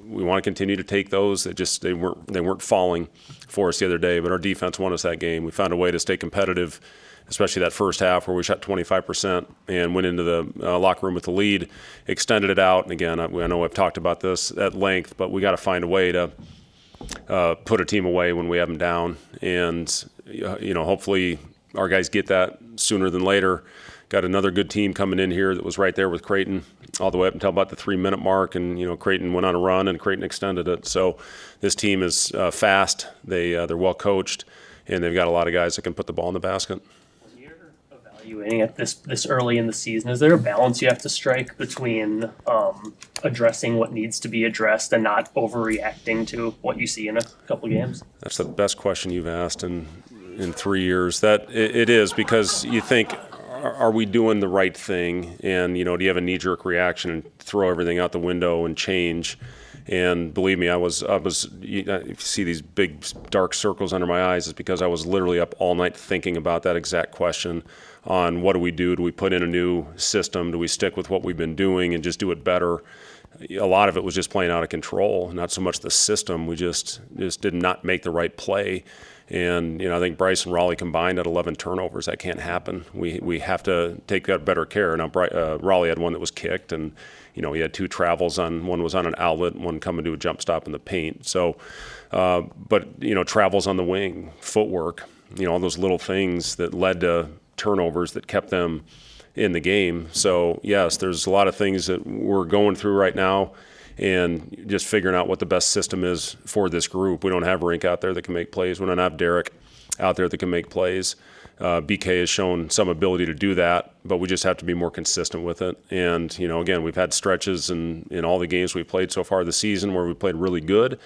we want to continue to take those. They weren't falling for us the other day, but our defense won us that game. We found a way to stay competitive, especially that first half where we shot 25% and went into the locker room with the lead, extended it out. And again, I know I've talked about this at length, but we got to find a way to put a team away when we have them down. And, hopefully our guys get that sooner than later. Got another good team coming in here that was right there with Creighton all the way up until about the 3-minute mark. And, Creighton went on a run and Creighton extended it. So this team is fast. They're well coached, and they've got a lot of guys that can put the ball in the basket. When you're evaluating it this early in the season, is there a balance you have to strike between addressing what needs to be addressed and not overreacting to what you see in a couple of games? That's the best question you've asked in 3 years. That it is, because you think, are we doing the right thing? And, do you have a knee-jerk reaction and throw everything out the window and change? And believe me, I was. You see these big dark circles under my eyes. It's because I was literally up all night thinking about that exact question on what do we do? Do we put in a new system? Do we stick with what we've been doing and just do it better? A lot of it was just playing out of control, not so much the system. We just did not make the right play. And, I think Bryce and Raleigh combined had 11 turnovers. That can't happen. We have to take that better care. Now, Raleigh had one that was kicked, and, he had 2 travels on. One was on an outlet, and one coming to a jump stop in the paint. So, but, travels on the wing, footwork, all those little things that led to turnovers that kept them in the game. So, yes, there's a lot of things that we're going through right now, and just figuring out what the best system is for this group. We don't have Rink out there that can make plays. We don't have Derek out there that can make plays. BK has shown some ability to do that, but we just have to be more consistent with it. And, again, we've had stretches in all the games we've played so far this season where we played really good,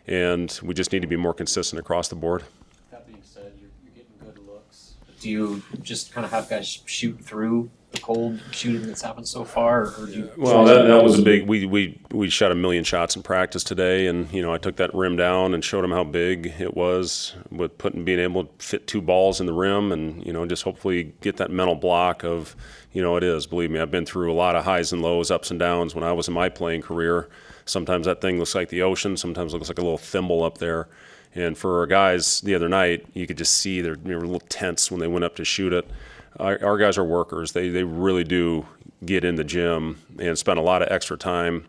and we just need to be more consistent across the board. That being said, you're getting good looks. Do you just kind of have guys shoot through the cold shooting that's happened so far? Or do you that was a big. We shot 1 million shots in practice today, and I took that rim down and showed them how big it was with being able to fit 2 balls in the rim, and just hopefully get that mental block of it is. Believe me, I've been through a lot of highs and lows, ups and downs when I was in my playing career. Sometimes that thing looks like the ocean. Sometimes it looks like a little thimble up there. And for our guys the other night, you could just see they were a little tense when they went up to shoot it. Our guys are workers. They really do get in the gym and spend a lot of extra time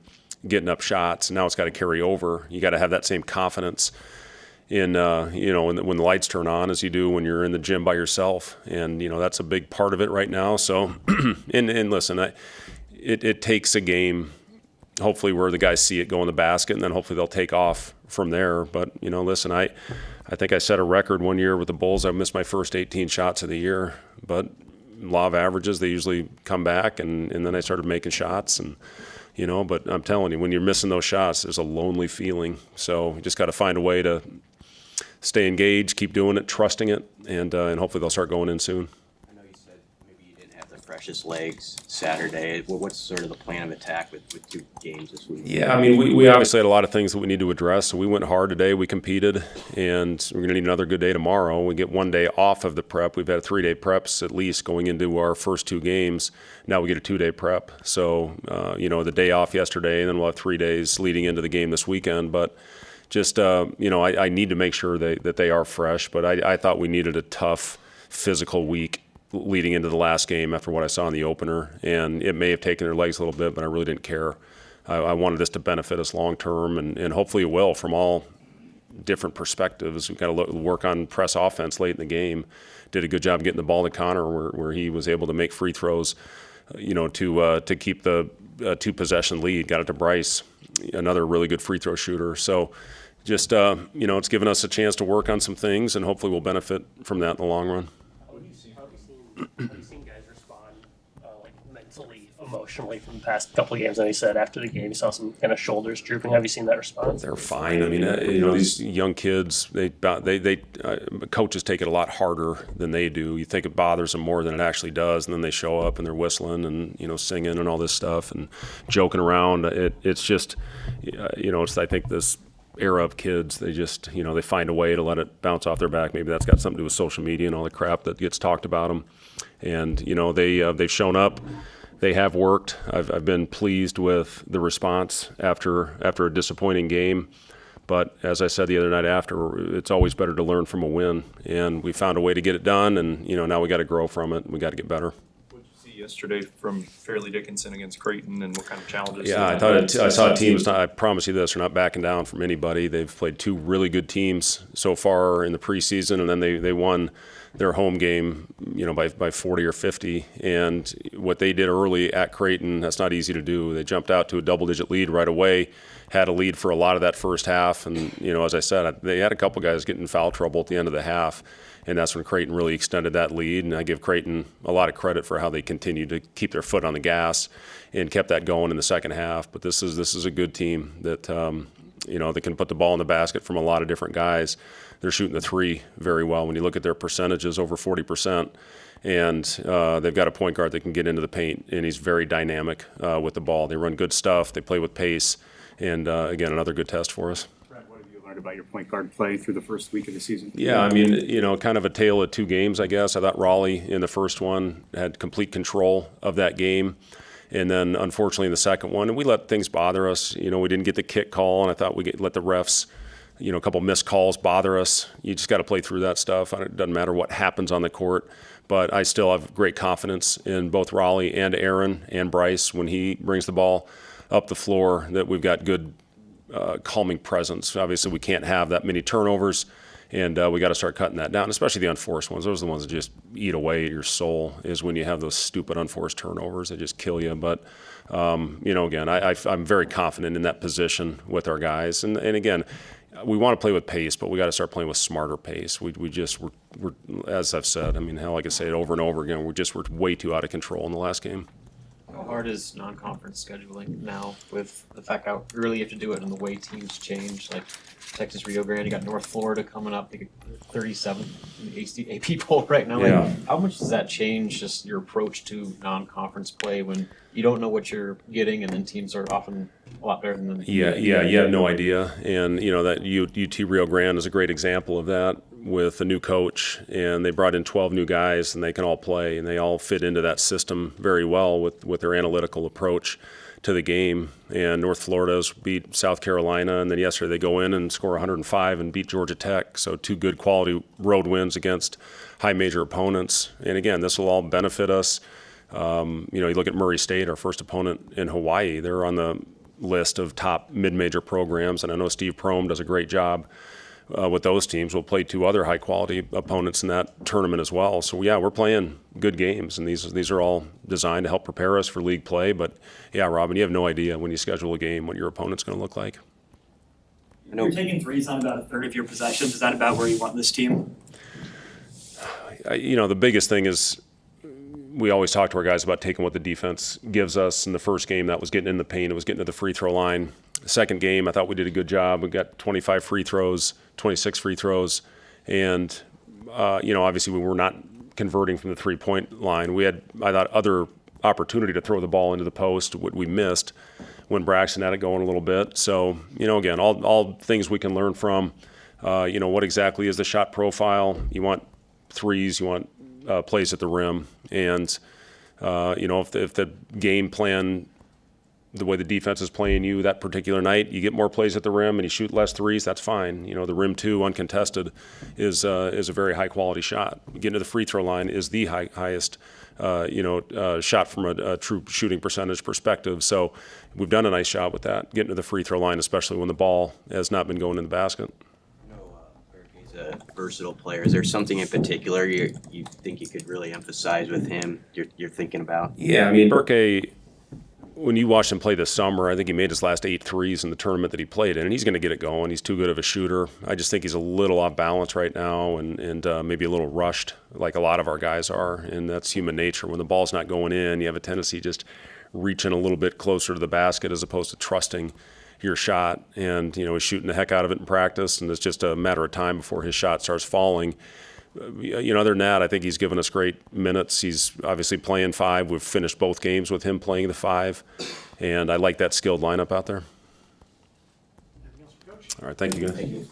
getting up shots. Now it's got to carry over. You got to have that same confidence in when the lights turn on as you do when you're in the gym by yourself. And that's a big part of it right now. So, and listen, it takes a game, hopefully, where the guys see it go in the basket, and then hopefully they'll take off from there. But listen, I think I set a record one year with the Bulls. I missed my first 18 shots of the year, but law of averages, they usually come back, and then I started making shots, and but I'm telling you, when you're missing those shots, there's a lonely feeling. So you just got to find a way to stay engaged, keep doing it, trusting it, and hopefully they'll start going in soon. Freshest legs Saturday. What's sort of the plan of attack with 2 games this week? Yeah, I mean, we obviously had a lot of things that we need to address. So we went hard today. We competed, and we're going to need another good day tomorrow. We get 1 day off of the prep. We've had 3-day preps at least going into our first 2 games. Now we get a 2-day prep. So, the day off yesterday, and then we'll have 3 days leading into the game this weekend. But just, I need to make sure that they are fresh. But I thought we needed a tough physical week leading into the last game after what I saw in the opener, and it may have taken their legs a little bit, but I really didn't care. I wanted this to benefit us long term, and hopefully it will from all different perspectives. We've got to work on press offense late in the game. Did a good job getting the ball to Connor where he was able to make free throws, to keep the 2-possession lead. Got it to Bryce, another really good free throw shooter. So just, it's given us a chance to work on some things, and hopefully we'll benefit from that in the long run. Have you seen guys respond mentally, emotionally from the past couple of games? And he said after the game, he saw some kind of shoulders drooping. Have you seen that response? They're fine. I mean, these young kids, they coaches take it a lot harder than they do. You think it bothers them more than it actually does, and then they show up and they're whistling and singing and all this stuff and joking around. It's just, it's, I think this era of kids, they just, they find a way to let it bounce off their back. Maybe that's got something to do with social media and all the crap that gets talked about them. And, they've shown up. they have worked. I've been pleased with the response after a disappointing game. But as I said the other night after, it's always better to learn from a win. And we found a way to get it done, and now we got to grow from it. We got to get better. What did you see yesterday from Fairleigh Dickinson against Creighton, and what kind of challenges? Yeah, I saw teams. I promise you this: they're not backing down from anybody. They've played two really good teams so far in the preseason, and then they won their home game, by 40 or 50. And what they did early at Creighton, that's not easy to do. They jumped out to a double-digit lead right away, had a lead for a lot of that first half, and as I said, they had a couple guys get in foul trouble at the end of the half, and that's when Creighton really extended that lead. And I give Creighton a lot of credit for how they continued to keep their foot on the gas and kept that going in the second half. But this is a good team that they can put the ball in the basket from a lot of different guys. They're shooting the three very well. When you look at their percentages, over 40%, and they've got a point guard that can get into the paint, and he's very dynamic with the ball. They run good stuff. They play with pace, and again, another good test for us. Brad, what have you learned about your point guard play through the first week of the season? Yeah, I mean, kind of a tale of two games, I guess. I thought Raleigh in the first one had complete control of that game. And then, unfortunately, in the second one, and we let things bother us. We didn't get the kick call, and I thought we let the refs, a couple missed calls bother us. You just got to play through that stuff. It doesn't matter what happens on the court. But I still have great confidence in both Raleigh and Aaron and Bryce when he brings the ball up the floor, that we've got good calming presence. Obviously, we can't have that many turnovers, and we got to start cutting that down, especially the unforced ones. Those are the ones that just eat away at your soul, is when you have those stupid unforced turnovers. They just kill you. But, again, I'm very confident in that position with our guys. And again, we want to play with pace, but we got to start playing with smarter pace. We're as I've said, hell, I can say it over and over again, we're way too out of control in the last game. How hard is non-conference scheduling now with the fact how early you have to do it and the way teams change? Like Texas Rio Grande, you got North Florida coming up, they get 37th in the AP poll right now. Yeah. Like, how much does that change just your approach to non-conference play when you don't know what you're getting, and then teams are often a lot better than them? Yeah, you have no idea. And, that UT Rio Grande is a great example of that, with a new coach, and they brought in 12 new guys, and they can all play, and they all fit into that system very well with their analytical approach to the game. And North Florida's beat South Carolina, and then yesterday they go in and score 105 and beat Georgia Tech. So two good quality road wins against high major opponents. And again, this will all benefit us. You look at Murray State, our first opponent in Hawaii. They're on the list of top mid-major programs, and I know Steve Prohm does a great job with those teams. We'll play two other high-quality opponents in that tournament as well. So, yeah, we're playing good games, and these are all designed to help prepare us for league play. But, yeah, Robin, you have no idea when you schedule a game what your opponent's going to look like. You're taking threes on about a third of your possessions. Is that about where you want this team? The biggest thing is we always talk to our guys about taking what the defense gives us. In the first game, that was getting in the paint. It was getting to the free throw line. The second game, I thought we did a good job. We got 25 free throws, 26 free throws. And, obviously we were not converting from the three-point line. We had, I thought, other opportunity to throw the ball into the post, what we missed when Braxton had it going a little bit. So, again, all things we can learn from. What exactly is the shot profile? You want threes, you want plays at the rim. And, if the game plan, the way the defense is playing you that particular night, you get more plays at the rim and you shoot less threes, that's fine. The rim two uncontested is a very high quality shot. Getting to the free throw line is the highest shot from a true shooting percentage perspective. So we've done a nice job with that, getting to the free throw line, especially when the ball has not been going in the basket. He's a versatile player. Is there something in particular you think you could really emphasize with him? You're thinking about? Yeah, Burke, when you watched him play this summer, I think he made his last 8 threes in the tournament that he played in, and he's going to get it going. He's too good of a shooter. I just think he's a little off balance right now and maybe a little rushed, like a lot of our guys are, and that's human nature. When the ball's not going in, you have a tendency just reaching a little bit closer to the basket as opposed to trusting your shot. And, he's shooting the heck out of it in practice, and it's just a matter of time before his shot starts falling. Other than that, I think he's given us great minutes. He's obviously playing 5. We've finished both games with him playing the 5, and I like that skilled lineup out there. All right, thank you, guys. Thank you.